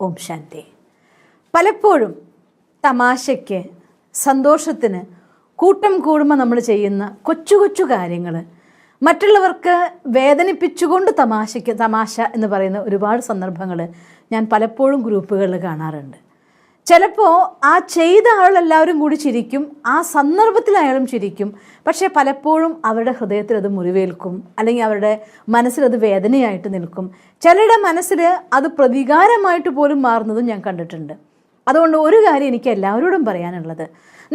ഓം ശാന്തി. പലപ്പോഴും തമാശയ്ക്ക്, സന്തോഷത്തിന് കൂട്ടം കൂടുമ്പോൾ നമ്മൾ ചെയ്യുന്ന കൊച്ചു കൊച്ചു കാര്യങ്ങൾ മറ്റുള്ളവർക്ക് വേദനിപ്പിച്ചുകൊണ്ട് തമാശ എന്ന് പറയുന്ന ഒരുപാട് സന്ദർഭങ്ങൾ ഞാൻ പലപ്പോഴും ഗ്രൂപ്പുകളിൽ കാണാറുണ്ട്. ചിലപ്പോൾ ആ ചെയ്ത ആളെല്ലാവരും കൂടി ചിരിക്കും, ആ സന്ദർഭത്തിൽ അയാളും ചിരിക്കും. പക്ഷേ പലപ്പോഴും അവരുടെ ഹൃദയത്തിൽ അത് മുറിവേൽക്കും, അല്ലെങ്കിൽ അവരുടെ മനസ്സിലത് വേദനയായിട്ട് നിൽക്കും. ചിലരുടെ മനസ്സിൽ അത് പ്രതികാരമായിട്ട് പോലും മാറുന്നതും ഞാൻ കണ്ടിട്ടുണ്ട്. അതുകൊണ്ട് ഒരു കാര്യം എനിക്ക് എല്ലാവരോടും പറയാനുള്ളത്,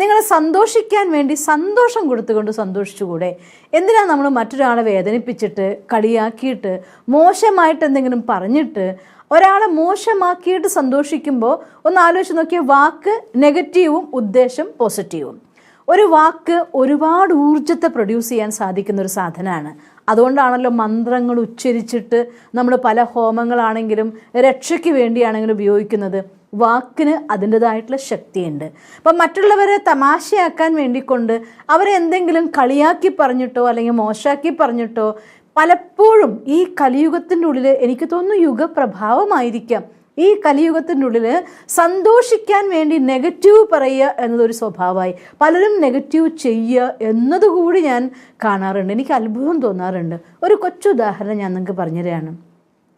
നിങ്ങൾ സന്തോഷിക്കാൻ വേണ്ടി സന്തോഷം കൊടുത്തുകൊണ്ട് സന്തോഷിച്ചുകൂടെ? എന്തിനാണ് നമ്മൾ മറ്റൊരാളെ വേദനിപ്പിച്ചിട്ട്, കളിയാക്കിയിട്ട്, മോശമായിട്ട് എന്തെങ്കിലും പറഞ്ഞിട്ട് ഒരാളെ മോശമാക്കിയിട്ട് സന്തോഷിക്കുമ്പോൾ ഒന്ന് ആലോചിച്ച് നോക്കിയ, വാക്ക് നെഗറ്റീവും ഉദ്ദേശം പോസിറ്റീവും. ഒരു വാക്ക് ഒരുപാട് ഊർജ്ജത്തെ പ്രൊഡ്യൂസ് ചെയ്യാൻ സാധിക്കുന്ന ഒരു സാധനമാണ്. അതുകൊണ്ടാണല്ലോ മന്ത്രങ്ങൾ ഉച്ചരിച്ചിട്ട് നമ്മൾ പല ഹോമങ്ങളാണെങ്കിലും രക്ഷയ്ക്ക് വേണ്ടിയാണെങ്കിലും ഉപയോഗിക്കുന്നത്. വാക്കിന് അതിൻ്റെതായിട്ടുള്ള ശക്തിയുണ്ട്. അപ്പം മറ്റുള്ളവരെ തമാശയാക്കാൻ വേണ്ടിക്കൊണ്ട് അവരെ എന്തെങ്കിലും കളിയാക്കി പറഞ്ഞിട്ടോ അല്ലെങ്കിൽ മോശമാക്കി പറഞ്ഞിട്ടോ, പലപ്പോഴും ഈ കലിയുഗത്തിൻ്റെ ഉള്ളിൽ എനിക്ക് തോന്നുന്നു യുഗപ്രഭാവമായിരിക്കാം, ഈ കലിയുഗത്തിൻ്റെ ഉള്ളിൽ സന്തോഷിക്കാൻ വേണ്ടി നെഗറ്റീവ് പറയുക എന്നതൊരു സ്വഭാവമായി. പലരും നെഗറ്റീവ് ചെയ്യുക എന്നതുകൂടി ഞാൻ കാണാറുണ്ട്. എനിക്ക് അത്ഭുതം തോന്നാറുണ്ട്. ഒരു കൊച്ചു ഉദാഹരണം ഞാൻ നിങ്ങൾക്ക് പറഞ്ഞുതരാണ്.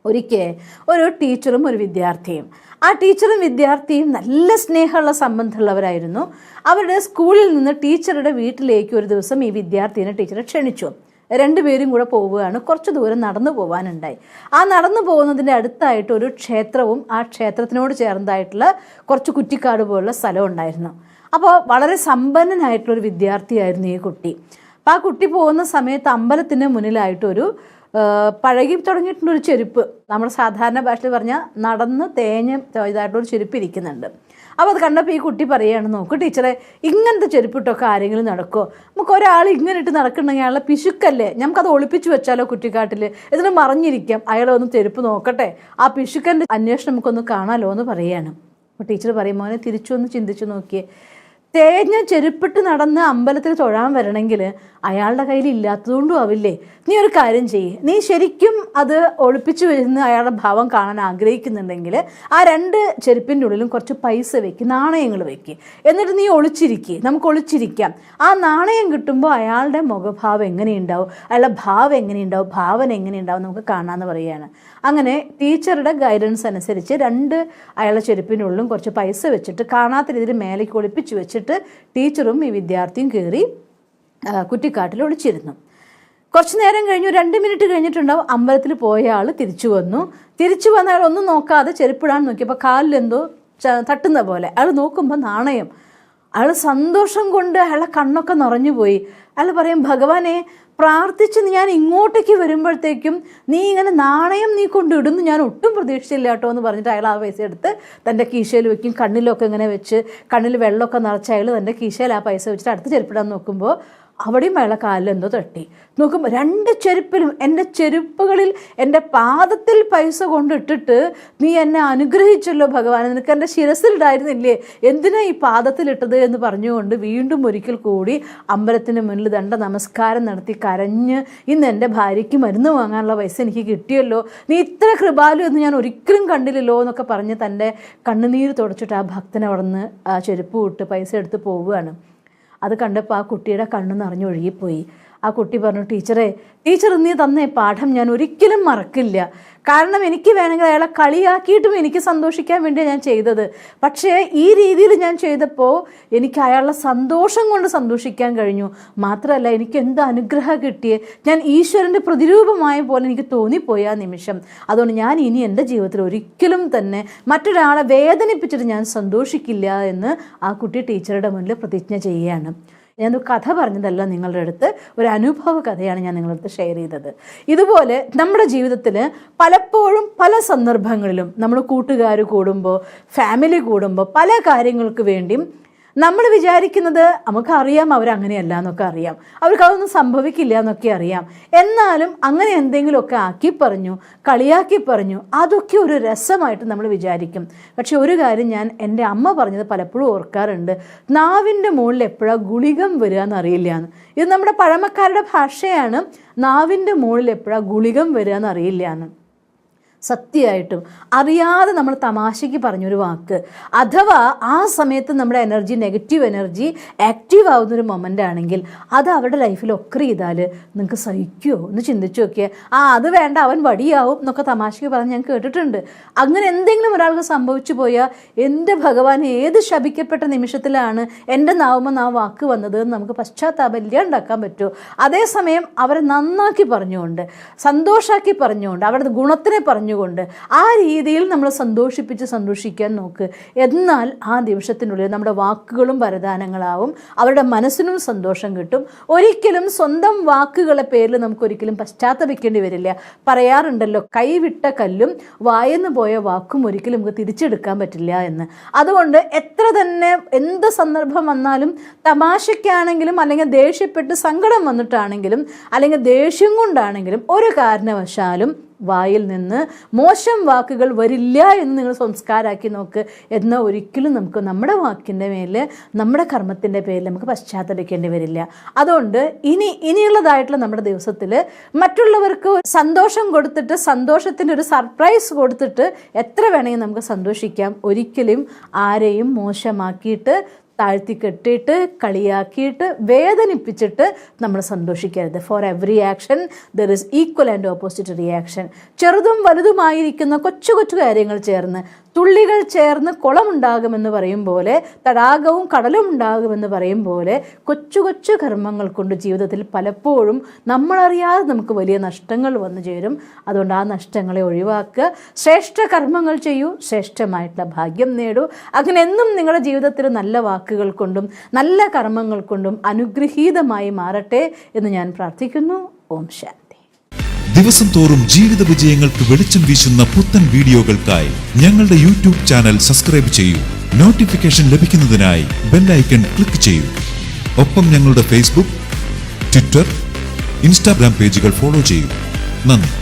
ഒരിക്കൽ ഒരു ടീച്ചറും ഒരു വിദ്യാർത്ഥിയും, ആ ടീച്ചറും വിദ്യാർത്ഥിയും നല്ല സ്നേഹമുള്ള സംബന്ധമുള്ളവരായിരുന്നു. അവരുടെ സ്കൂളിൽ നിന്ന് ടീച്ചറുടെ വീട്ടിലേക്ക് ഒരു ദിവസം ഈ വിദ്യാർത്ഥിനെ ടീച്ചറെ ക്ഷണിച്ചു. രണ്ടുപേരും കൂടെ പോവുകയാണ്. കുറച്ച് ദൂരം നടന്നു പോകാനുണ്ടായി. ആ നടന്നു പോകുന്നതിൻ്റെ അടുത്തായിട്ട് ഒരു ക്ഷേത്രവും ആ ക്ഷേത്രത്തിനോട് ചേർന്നതായിട്ടുള്ള കുറച്ച് കുറ്റിക്കാട് പോലുള്ള സ്ഥലം ഉണ്ടായിരുന്നു. അപ്പോൾ വളരെ സമ്പന്നനായിട്ടുള്ളൊരു വിദ്യാർത്ഥിയായിരുന്നു ഈ കുട്ടി. അപ്പോൾ ആ കുട്ടി പോകുന്ന സമയത്ത് അമ്പലത്തിന് മുന്നിലായിട്ടൊരു പഴകി തുടങ്ങിയിട്ടുള്ളൊരു ചെരുപ്പ്, നമ്മൾ സാധാരണ ഭാഷയിൽ പറഞ്ഞാൽ നടന്ന് തേഞ്ഞ് ഇതായിട്ടൊരു ചെരുപ്പ് ഇരിക്കുന്നുണ്ട്. അപ്പോൾ അത് കണ്ടപ്പോൾ ഈ കുട്ടി പറയുകയാണ്, നോക്കൂ ടീച്ചറെ, ഇങ്ങനത്തെ ചെരുപ്പിട്ടൊക്കെ ആരെങ്കിലും നടക്കുമോ? നമുക്ക് ഒരാൾ ഇങ്ങനെ ഇട്ട് നടക്കണമെങ്കിൽ അയാളെ പിശുക്കല്ലേ, നമുക്കത് ഒളിപ്പിച്ച് വെച്ചാലോ കുറ്റിക്കാട്ടിൽ, ഇതിന് മറിഞ്ഞിരിക്കാം, അയാളെ ഒന്ന് ചെരുപ്പ് നോക്കട്ടെ, ആ പിശുക്കൻ്റെ അന്വേഷണം നമുക്കൊന്ന് കാണാമല്ലോ എന്ന് പറയുകയാണ്. അപ്പോൾ ടീച്ചർ പറയും, മോനെ തിരിച്ചു ഒന്ന് ചിന്തിച്ച് നോക്കിയേ, തേഞ്ഞ ചെരുപ്പിട്ട് നടന്ന് അമ്പലത്തിൽ തൊഴാൻ വരണമെങ്കിൽ അയാളുടെ കയ്യിൽ ഇല്ലാത്തതുകൊണ്ടും ആവില്ലേ? നീ ഒരു കാര്യം ചെയ്യ്, നീ ശരിക്കും അത് ഒളിപ്പിച്ചു വരുന്ന അയാളുടെ ഭാവം കാണാൻ ആഗ്രഹിക്കുന്നുണ്ടെങ്കിൽ ആ രണ്ട് ചെരുപ്പിൻ്റെ ഉള്ളിലും കുറച്ച് പൈസ വെക്ക്, നാണയങ്ങൾ വെക്ക്, എന്നിട്ട് നീ ഒളിച്ചിരിക്കുക, നമുക്ക് ഒളിച്ചിരിക്കാം. ആ നാണയം കിട്ടുമ്പോൾ അയാളുടെ മുഖഭാവം എങ്ങനെയുണ്ടാവും, അയാളുടെ ഭാവം എങ്ങനെയുണ്ടാവും, ഭാവന എങ്ങനെയുണ്ടാവും നമുക്ക് കാണാമെന്ന് പറയുകയാണ്. അങ്ങനെ ടീച്ചറുടെ ഗൈഡൻസ് അനുസരിച്ച് അയാളുടെ ചെരുപ്പിനുള്ളിലും കുറച്ച് പൈസ വെച്ചിട്ട് കാണാത്ത രീതിയിൽ മേലേക്ക് ഒളിപ്പിച്ച് വെച്ചിട്ട് ടീച്ചറും ഈ വിദ്യാർത്ഥിയും കയറി കുറ്റിക്കാട്ടിൽ ഒളിച്ചിരുന്നു. കുറച്ച് നേരം കഴിഞ്ഞു, 2 മിനിറ്റ് കഴിഞ്ഞിട്ടുണ്ടാവും. അമ്പലത്തിൽ പോയ ആൾ തിരിച്ചു വന്നു. തിരിച്ചു വന്ന അയാൾ ഒന്നും നോക്കാതെ ചെരുപ്പിടാൻ നോക്കിയപ്പോൾ കാലിലെന്തോ തട്ടുന്ന പോലെ. അയാൾ നോക്കുമ്പോൾ നാണയം. അയാൾ സന്തോഷം കൊണ്ട് അയാളെ കണ്ണൊക്കെ നിറഞ്ഞു പോയി. അയാൾ പറയും, ഭഗവാനെ, പ്രാർത്ഥിച്ച് ഞാൻ ഇങ്ങോട്ടേക്ക് വരുമ്പോഴത്തേക്കും നീ ഇങ്ങനെ നാണയം നീ കൊണ്ടിടുന്നു ഞാൻ ഒട്ടും പ്രതീക്ഷിച്ചില്ല കേട്ടോ എന്ന് പറഞ്ഞിട്ട് അയാൾ ആ പൈസ എടുത്ത് തൻ്റെ കീശയിൽ വെക്കും. കണ്ണിലൊക്കെ ഇങ്ങനെ വെച്ച്, കണ്ണിൽ വെള്ളമൊക്കെ നിറച്ച് അയാൾ തൻ്റെ കീശയിൽ ആ പൈസ വെച്ചിട്ട് അടുത്ത് ചെരുപ്പിടാൻ നോക്കുമ്പോൾ അവിടെയും അയാളെ കാലിലെന്തോ തട്ടി. നോക്കുമ്പോൾ 2 ചെരുപ്പിലും, എൻ്റെ ചെരുപ്പുകളിൽ എൻ്റെ പാദത്തിൽ പൈസ കൊണ്ടിട്ടിട്ട് നീ എന്നെ അനുഗ്രഹിച്ചല്ലോ ഭഗവാൻ, നിനക്ക് എൻ്റെ ശിരസിലിടായിരുന്നില്ലേ, എന്തിനാ ഈ പാദത്തിലിട്ടത് എന്ന് പറഞ്ഞുകൊണ്ട് വീണ്ടും ഒരിക്കൽ കൂടി അമ്പലത്തിന് മുന്നിൽ നമസ്കാരം നടത്തി കരഞ്ഞ്, ഇന്ന് എൻ്റെ ഭാര്യയ്ക്ക് മരുന്ന് വാങ്ങാനുള്ള പൈസ എനിക്ക് കിട്ടിയല്ലോ, നീ ഇത്ര കൃപാലു എന്ന് ഞാൻ ഒരിക്കലും കണ്ടില്ലല്ലോ എന്നൊക്കെ പറഞ്ഞ് തൻ്റെ കണ്ണുനീര് തുടച്ചിട്ട് ആ ഭക്തനെ അവിടെ നിന്ന് ആ ചെരുപ്പ് വിട്ട് പൈസ എടുത്ത് പോവുകയാണ്. അത് കണ്ടപ്പോൾ ആ കുട്ടിയുടെ കണ്ണ് നിറഞ്ഞൊഴുകിപ്പോയി. ആ കുട്ടി പറഞ്ഞു, ടീച്ചർ നീ തന്ന പാഠം ഞാൻ ഒരിക്കലും മറക്കില്ല. കാരണം എനിക്ക് വേണമെങ്കിൽ അയാളെ കളിയാക്കിയിട്ടും എനിക്ക് സന്തോഷിക്കാൻ വേണ്ടിയാണ് ഞാൻ ചെയ്തത്. പക്ഷേ ഈ രീതിയിൽ ഞാൻ ചെയ്തപ്പോൾ എനിക്ക് അയാളുടെ സന്തോഷം കൊണ്ട് സന്തോഷിക്കാൻ കഴിഞ്ഞു. മാത്രമല്ല എനിക്ക് എന്ത് അനുഗ്രഹം കിട്ടിയേ, ഞാൻ ഈശ്വരൻ്റെ പ്രതിരൂപമായ പോലെ എനിക്ക് തോന്നിപ്പോയി ആ നിമിഷം. അതുകൊണ്ട് ഞാൻ ഇനി എൻ്റെ ജീവിതത്തിൽ ഒരിക്കലും തന്നെ മറ്റൊരാളെ വേദനിപ്പിച്ചിട്ട് ഞാൻ സന്തോഷിക്കില്ല എന്ന് ആ കുട്ടി ടീച്ചറുടെ മുന്നിൽ പ്രതിജ്ഞ ചെയ്യുകയാണ്. ഞാനൊരു കഥ പറഞ്ഞതല്ല നിങ്ങളുടെ അടുത്ത്, ഒരു അനുഭവ കഥയാണ് ഞാൻ നിങ്ങളുടെ അടുത്ത് ഷെയർ ചെയ്തത്. ഇതുപോലെ നമ്മുടെ ജീവിതത്തിൽ പലപ്പോഴും പല സന്ദർഭങ്ങളിലും നമ്മൾ കൂട്ടുകാർ കൂടുമ്പോൾ, ഫാമിലി കൂടുമ്പോൾ പല കാര്യങ്ങൾക്ക് വേണ്ടിയും നമ്മൾ വിചാരിക്കുന്നത് നമുക്കറിയാം അവരങ്ങനെയല്ല എന്നൊക്കെ അറിയാം, അവർക്കതൊന്നും സംഭവിക്കില്ല എന്നൊക്കെ അറിയാം. എന്നാലും അങ്ങനെ എന്തെങ്കിലുമൊക്കെ ആക്കി പറഞ്ഞു, കളിയാക്കി പറഞ്ഞു, അതൊക്കെ ഒരു രസമായിട്ട് നമ്മൾ വിചാരിക്കും. പക്ഷെ ഒരു കാര്യം ഞാൻ എൻ്റെ അമ്മ പറഞ്ഞത് പലപ്പോഴും ഓർക്കാറുണ്ട്, നാവിൻ്റെ മുകളിൽ എപ്പോഴാണ് ഗുളികം വരിക എന്നറിയില്ല എന്ന്. ഇത് നമ്മുടെ പഴമക്കാരുടെ ഭാഷയാണ്, നാവിൻ്റെ മുകളിൽ എപ്പോഴാണ് ഗുളികം വരിക എന്നറിയില്ല എന്ന്. സത്യമായിട്ടും അറിയാതെ നമ്മൾ തമാശയ്ക്ക് പറഞ്ഞൊരു വാക്ക്, അഥവാ ആ സമയത്ത് നമ്മുടെ എനർജി, നെഗറ്റീവ് എനർജി ആക്റ്റീവ് ആവുന്നൊരു മൊമെൻ്റ് ആണെങ്കിൽ അത് അവരുടെ ലൈഫിൽ ഒക്കെ ചെയ്താൽ നിങ്ങൾക്ക് സഹിക്കുമോ എന്ന് ചിന്തിച്ചു നോക്കിയാൽ. അത് വേണ്ട, അവൻ വടിയാവും എന്നൊക്കെ തമാശയ്ക്ക് പറഞ്ഞ് ഞാൻ കേട്ടിട്ടുണ്ട്. അങ്ങനെ എന്തെങ്കിലും ഒരാൾക്ക് സംഭവിച്ചു പോയാൽ എൻ്റെ ഭഗവാൻ, ഏത് ശപിക്കപ്പെട്ട നിമിഷത്തിലാണ് എൻ്റെ നാവുമെന്ന് ആ വാക്ക് വന്നത് എന്ന് നമുക്ക് പശ്ചാത്താപം ഉണ്ടാക്കാൻ പറ്റുമോ? അതേസമയം അവരെ നന്നാക്കി പറഞ്ഞുകൊണ്ട്, സന്തോഷാക്കി പറഞ്ഞുകൊണ്ട്, അവരുടെ ഗുണത്തിനെ പറഞ്ഞുകൊണ്ട് ആ രീതിയിൽ നമ്മൾ സന്തോഷിക്കാൻ നോക്ക്. എന്നാൽ ആ നിമിഷത്തിനുള്ളിൽ നമ്മുടെ വാക്കുകളും വരദാനങ്ങളാവും, അവരുടെ മനസ്സിനും സന്തോഷം കിട്ടും. ഒരിക്കലും സ്വന്തം വാക്കുകളെ പേരിൽ നമുക്കൊരിക്കലും പശ്ചാത്തപിക്കേണ്ടി വരില്ല. പറയാറുണ്ടല്ലോ, കൈവിട്ട കല്ലും വായെന്ന് പോയ വാക്കും ഒരിക്കലും നമുക്ക് തിരിച്ചെടുക്കാൻ പറ്റില്ല എന്ന്. അതുകൊണ്ട് എത്ര തന്നെ എന്ത് സന്ദർഭം വന്നാലും, തമാശയ്ക്കാണെങ്കിലും അല്ലെങ്കിൽ ദേഷ്യപ്പെട്ട് സങ്കടം വന്നിട്ടാണെങ്കിലും അല്ലെങ്കിൽ ദേഷ്യം കൊണ്ടാണെങ്കിലും ഒരു കാരണവശാലും വായിൽ നിന്ന് മോശം വാക്കുകൾ വരില്ല എന്ന് നിങ്ങൾ സംസ്കാരമാക്കി നോക്ക്. എന്നാൽ ഒരിക്കലും നമുക്ക് നമ്മുടെ വാക്കിൻ്റെ മേലെ, നമ്മുടെ കർമ്മത്തിൻ്റെ പേരിൽ നമുക്ക് പശ്ചാത്തപിക്കേണ്ടി വരില്ല. അതുകൊണ്ട് ഇനിയുള്ളതായിട്ടുള്ള നമ്മുടെ ദിവസത്തിൽ മറ്റുള്ളവർക്ക് സന്തോഷം കൊടുത്തിട്ട്, സന്തോഷത്തിൻ്റെ ഒരു സർപ്രൈസ് കൊടുത്തിട്ട് എത്ര വേണമെങ്കിൽ നമുക്ക് സന്തോഷിക്കാം. ഒരിക്കലും ആരെയും മോശമാക്കിയിട്ട്, താഴ്ത്തിക്കെട്ടിയിട്ട്, കളിയാക്കിയിട്ട്, വേദനിപ്പിച്ചിട്ട് നമ്മൾ സന്തോഷിക്കരുത്. For every action there is equal and opposite reaction. ചെറുതും വലുതുമായിരിക്കുന്ന കൊച്ചു കൊച്ചു കാര്യങ്ങൾ ചേർന്ന്, തുള്ളികൾ ചേർന്ന് കുളമുണ്ടാകുമെന്ന് പറയും പോലെ, തടാകവും കടലും ഉണ്ടാകുമെന്ന് പറയും പോലെ, കൊച്ചു കൊച്ചു കർമ്മങ്ങൾ കൊണ്ട് ജീവിതത്തിൽ പലപ്പോഴും നമ്മളറിയാതെ നമുക്ക് വലിയ നഷ്ടങ്ങൾ വന്നു ചേരും. അതുകൊണ്ട് ആ നഷ്ടങ്ങളെ ഒഴിവാക്കുക. ശ്രേഷ്ഠ കർമ്മങ്ങൾ ചെയ്യൂ, ശ്രേഷ്ഠമായിട്ടുള്ള ഭാഗ്യം നേടൂ. അങ്ങനെ എന്നും നിങ്ങളുടെ ജീവിതത്തിൽ നല്ല വാക്കുകൾ കൊണ്ടും നല്ല കർമ്മങ്ങൾ കൊണ്ടും അനുഗ്രഹീതമായി മാറട്ടെ എന്ന് ഞാൻ പ്രാർത്ഥിക്കുന്നു. ഓം ശാന്തി. ദിവസം തോറും ജീവിത വിജയങ്ങൾക്ക് വെളിച്ചം വീശുന്ന പുത്തൻ വീഡിയോകൾക്കായി ഞങ്ങളുടെ യൂട്യൂബ് ചാനൽ സബ്സ്ക്രൈബ് ചെയ്യൂ. നോട്ടിഫിക്കേഷൻ ലഭിക്കുന്നതിനായി ബെൽ ഐക്കൺ ക്ലിക്ക് ചെയ്യൂ. ഒപ്പം ഞങ്ങളുടെ ഫേസ്ബുക്ക്, ട്വിറ്റർ, ഇൻസ്റ്റാഗ്രാം പേജുകൾ ഫോളോ ചെയ്യൂ. നന്ദി.